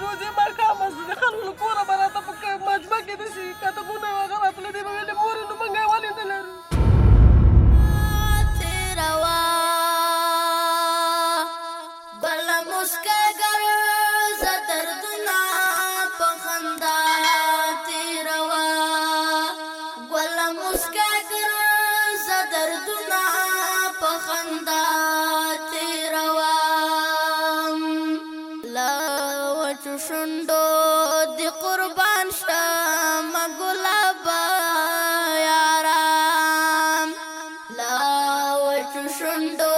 روزي ما كامل دخلوا الكورة براتا بك مجمع كده شيء كاتبونا غلط لدي بقول موري إنه من جاي والي نلارو شندو دی قربان شم گلابا یارام لاوچ شندو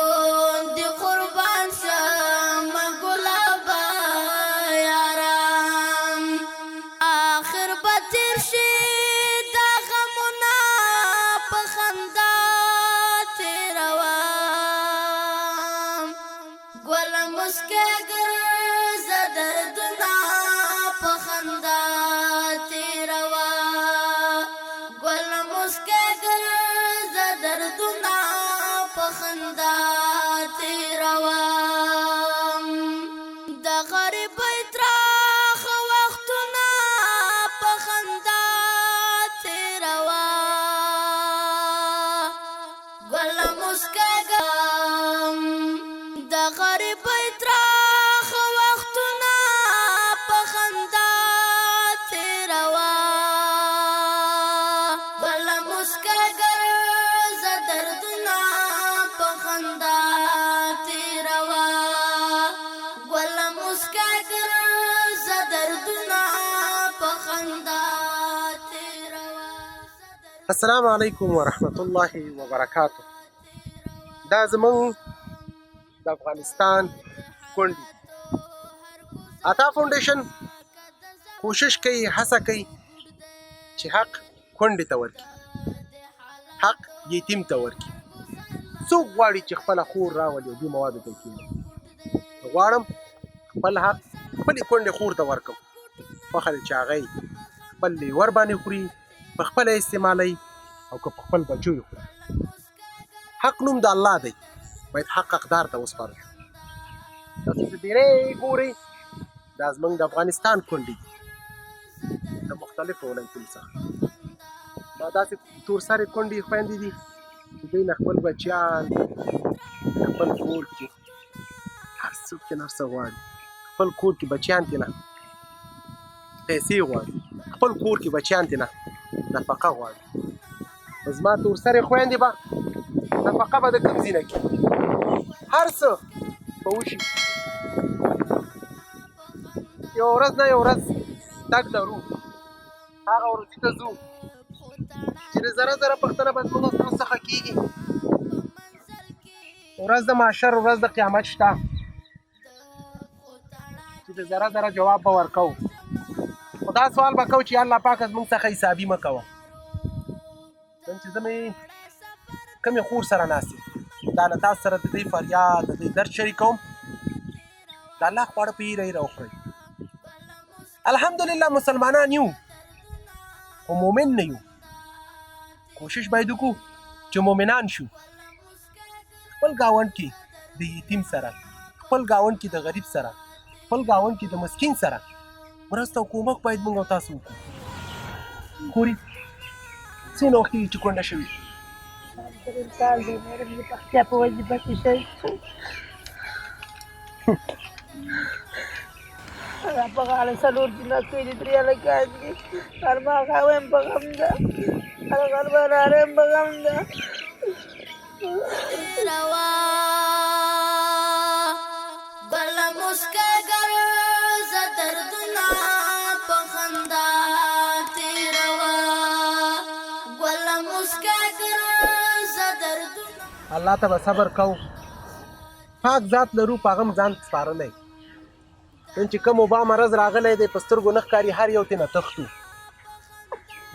دی قربان شم گلابا یارام آخر بتیر شي دا غمنا پخندا تیروام گل مسکه گر زدردنا السلام علیکم ورحمت الله وبرکاته. دا زمون د افغانستان کونډې عطا فاونډیشن کوشش کوي، هڅه کوي چې حق کونډې ته ورکړي، حق یتیم ته ورکړي. څوک غواړي چې خپله خور راولي او دې موادو ته کښېني؟ غواړم خپل حق خپلې کونډې خور ته ورکړم. خوښه ده چې هغه یې خپل لیور باندې خوري، په خپله استعمالوي او که په خپل بچو یې خوري. حق نوم د الله دی، باید حق حقدار ته وسپارل شي. تاسو چې ډېرې ګورئ دا زموږ د افغانستان کونډې دي د مختلفو ولایتونو څخه. دا داسې تور سرې کونډې خویندې دي چې دوی نه خپل بچیان خپل کور کې هر څوک چې هر څه غواړي، خپل کور کې بچیان ترې نه پیسې غواړي، خپل کور کې بچیان ترې نه نفقه غواړي. زما تور سرې خویندې به نفقه به د کوم ځای نه کړي، هر څه به وشي. یوه ورځ نه یوه ورځ تګ لرو، هغه ورځې ته ځو چې د ذره ذره پوښتنه به زموږ ستاسو څخه کېږي. ورځ د محشر، ورځ د قیامت شته چې د ذره ذره جواب به ورکوو. خو دا سوال به کوو چې یا الله پاکه زموږ څخه حسابي مه کوه. نن چې زه مې کومې خور سره ناست یم، دا له تاسو سره د دوی فریاد د دوی درد شریکوم. د الله خواړه په هیره هیره وخورئ. الحمدلله مسلمانان یو خو مؤمن نه یو. کوشش باید وکړو چې مؤمنان شو. خپل ګاونډ کې د یتیم سره، خپل ګاونډ کې د غریب سره، خپل ګاونډ کې د مسکین سره مرسته او کومک باید موږ او تاسو وکړو. خوري څومره وخت کېږي چې کونډه شوې؟ دریم کال دی، مېرم د پکتیا په وظیفه کې شوی. هغه په غاړه څلور جنازې دي، درې هلکان دي. غرمه قهوه هم په غم ده، هغه غرمه ناره هم په غم ده. الله ته به صبر کوو. پاک ذات لرو، په هغه م ځان سپارلی. نن چې کوم وبا مرض راغلی دی، په سترګو نه ښکاري، هر یو ترې نه تښتو.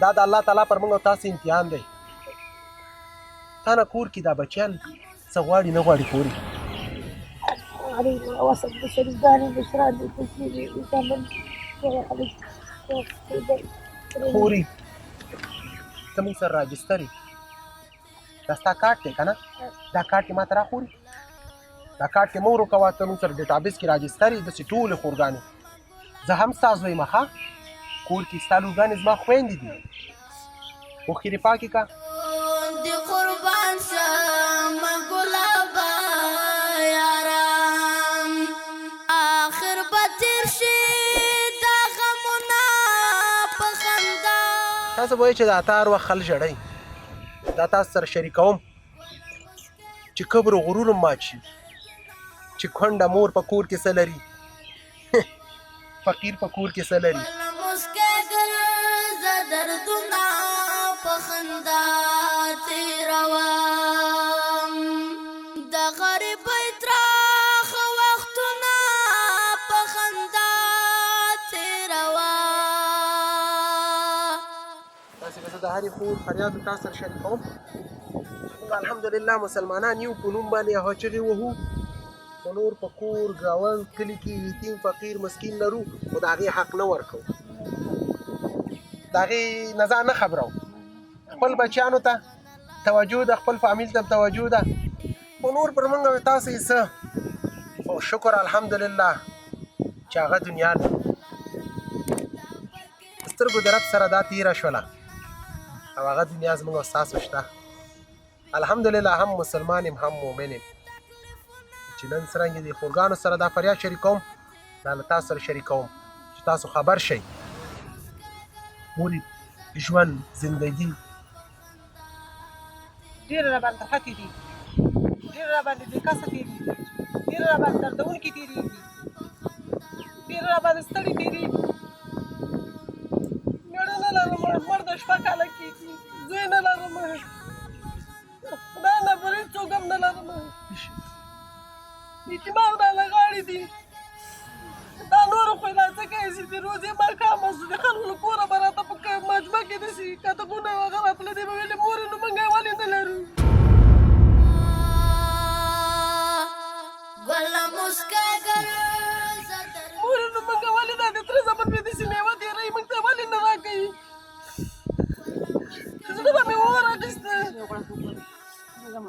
دا د الله تعالی پر موږ او تاسو امتحان دی. تا نه کور کې دا بچیان څه غواړي نه غواړي خوري؟ وسط د شریکانې مشران دي، کوچني دي، زامن خوري ته موږ سره راجستر یې. دا ستا کارت دی که نه؟ دا کارت یې ما ته راخوري. دا کارت یې مه ورکوه، ته موږ سره ډیټابیس کې راجستر یې. داسې ټولې خورګانې زه هم ستا زوی یم ښه کور کې ستا لورګانې زما خویندې دي اوښکې دې پاکې که دی قربان شم گلابا یارم آخر به تیر شي دا غمونه په خندا تاسو به وایئ چې دا تا هر وخت خل ژړئ دا تاسو سره شریکوم چې کبر و غرور هم مات شي چې کونډه مور په کور کې څه لري فقیر په کور کې څه لري مسکه ګرځه دردونه په خندا تېروم د غریبۍ تراخه وختونه په خندا تېروم تاسې به زه د هرې خور فریاد تاسو سره شریکوم موږ الحمدلله مسلمانان یو په نوم باندې هغه چغې وهو خو نور په کور ګاونډ کلي کې یتیم فقیر مسکین لرو خو د هغې حق نه ورکوو د هغې نه ځان نه خبرو خپل بچیانو ته توجه ده خپل فامیل ته توجه ده خو نور پر موږ او تاسو یې څه خو شکر الحمدلله چې هغه دنیا ده سترګو د رب سره دا تېره شوله او هغه دنیا زموږ او ستاسو شته الحمدلله هم مسلمان یم هم مؤمن یم چې نن څرنګه د خورګانو سره دا فریاد شریکوم دا له تاسو سره شریکوم چې تاسو خبر شئ مورې ژوند زندگی ډېر راباندې ترخه تېرېږي ډېر راباندې بېکاسه تېرېږي ډېر راباندې دردونکي تېرېږي ډېر راباندې ستړي تېرېږي مېړه نه لرم مړ د شپه کاله کېږي زوی نه لرم خدای نه بل هېڅوک هم نه لرم یتیمان رانه غاړې دي دا نورو خو یې لا څه کوي چې د روزې ماښامه شو د خلکو له کوره به راته په مجمع کې داسې کتابونه هغه راتله دی به ویلې مورې نو موږ یې ولې نه لرو ګله مسکه ګرځه مورې نو موږ ولې دا د تره زامن مې داسې میوه تېروي موږ ته ولې نه راکوي زړه به مې اور اخیسته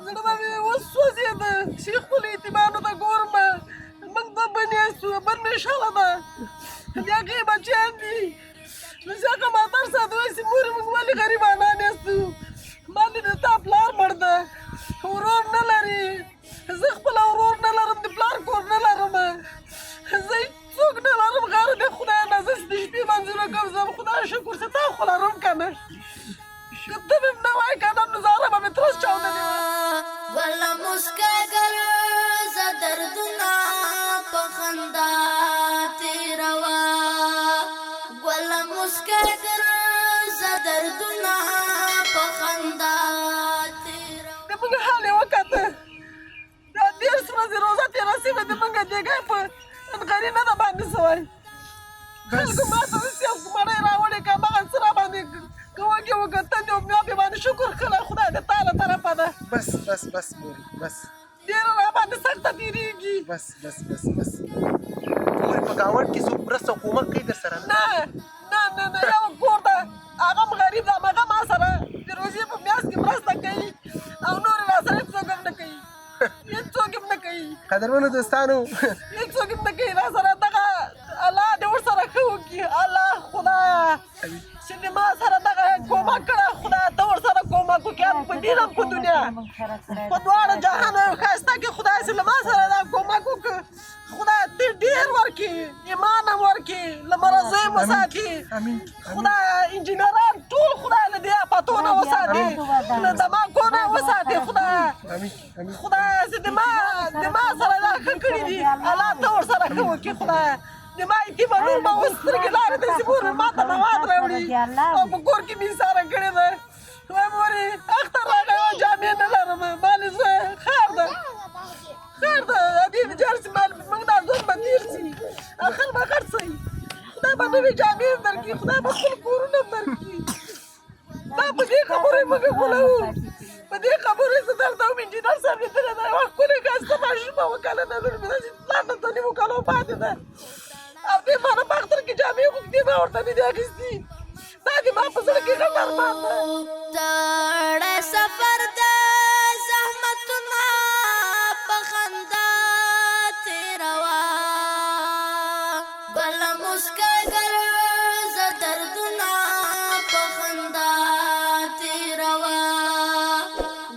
زړه به مې وسوځېده چې خپلو یتیمانو ته ګورم موږ ته بنې سو بن مې شاله ده د هغې بچیان دي نو چې هغه ماتر ساته وایي چې مورې موږ ولې غریبانان یاستو باندې د تا پلار مړ ده ورور نه لري زه خپله ورور نه لرم د پلار کور نه لرم زه څوک نه لرم غیر د خدای نه زه چې د شپې منځونه ګرځم خدای شکر چې تا خو لرم که نه که ته مې نه وایې که نه نو زاره به مې ترس چاودلې وه ګله مسکه ګرځه دردونه په خندا تېروه ګله مسکه ګرځه دردونه په خندا تېروه د موږ حال یې وکته دا 10 ورځې روزه تېره شوې د موږ دیګی په انغري نه ده باندې شوی خلکو ما ته داسې یو مړی راوړې که هماغه څه راباندې که وږې وکتلې او بیا پې باندې شکر کړی خدای د تا له طرفه ده بس بس بس مورې بس ډېره راباندې سخته تېرېږي بس بس بس بس مورې په ګاونډ کې څوک مرسته او کومک کوي در سره نه نه نه نه یو کور ده هغه هم غریب ده هماغه ما سره د روژې په میاشت کې مرسته کوي او نور یې راسره هېڅوک هم نه کوي هېڅوک هم نه کوي قدرمنو دوستانو هېڅوک هم نه کوي راسره دغه الله دې ورسره ښه وکړي الله خدایه چې د ما سره دغه کومک کړی خدایه ته ورسره کومک وکړي هم په دین هم په دنیا په دواړه جهانونو ښایسته کې خدای چې له ما سره دا کومک وکړه خدای دې ډېر ورکړي ایمان هم ورکړي له مرضیو هم وساتي خدایه انجینران ټول خدای له دې آفتو نه وساتي له دماغو نه وساتي خدایه خدایه چې د ما سره دا ښه کړي دي الله ته ورسره ښه وکړي خدایه د ما یتیمانو به اوس سترګې لارې ته چې مورې ما ته مواد راوړي او په کور کې مې ایساره کړې ده وایم مورې اختر راغی او جامې نه لرم مالې زه ښار ده ښار ده دې د جار چې مال موږ دا ژوند به تېر شي اخر به خرڅوي خدای به نوې جامې هم درکړي خدای به خپل کورونه هم درکړي دا په دې خبرو یې موږ غولوو په دې خبرو یې زه درته وم انجینر صاحب لیدلی ده یوه ښکلې ښایسته ماشومه وه کلنه لور مې داسې پلار نه ته نیمو کالو پاتې ده او دې ما نه په اختر کې جامې اوږدې ما ورته نه دي اخیستي دا دې ما په زړه کې غټ ارمان ده تړه سفر د زحمتونه په خندا تېروه بل مسکا گر ز دردنا په خندا تیروا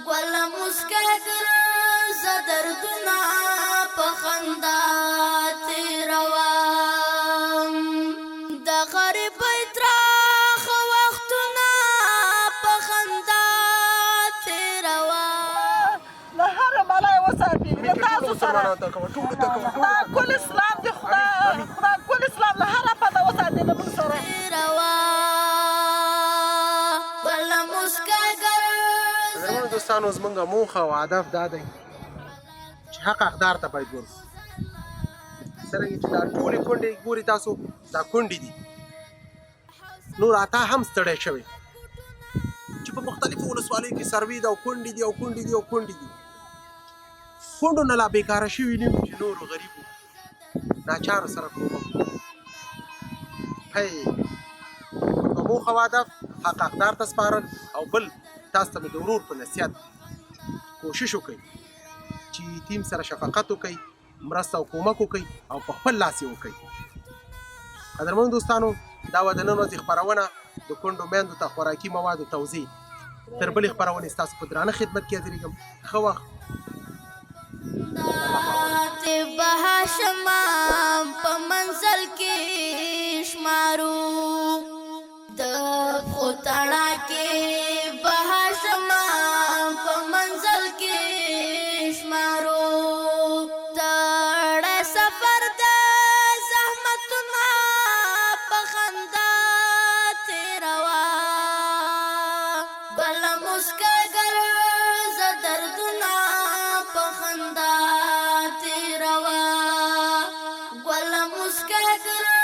ګل مسکا گر ز دردنا په خندا تیروا د غریبۍ تراخ وختونه په خندا تیروا له هر بلای وساتي له تاسو سره خدای کل اسلام دی خدای کل اسلام له هر بده وساتي له موږ سره تیروا بل مسکا گر قدرمنو دوستانو زموږ موخه او هدف دا دی چې حق حقدار ته باید ورسو څرنګه چې دا ټولې کونډې ګوري تاسو دا کونډې دي نور عطا هم ستړی شوی چې په مختلفو ولسوالیو کې سروې ده او کونډې دي او کونډې دي او کونډې دي کونډو نه لا بېکاره شوي نه وي چې نورو غریبو ناچارو سره کومک هی په موخه او هدف حق حقدار ته سپارل او بل تاسو ته مې د ورور په نصیحت کوشش وکړئ چې یتیم سره شفقت وکړئ مرسته او کومک وکړئ او په خپل لاس یې وکړئ قدرمنو دوستانو دا وه د نن ورځې خپرونه د کونډو میندو ته خوراکي موادو توضیح تر بلې خپرونې ستاسو په درانه خدمت کې حاضرېږم ښه وخت بها شمام په منزل کې شمارو د خوتړه کې بها شمام په منزل کې شمارو تړه سفر د زحمتونه په خندا تیروا بل مسکا گر ز دردونه په خندا تیروا ګل مسکا گر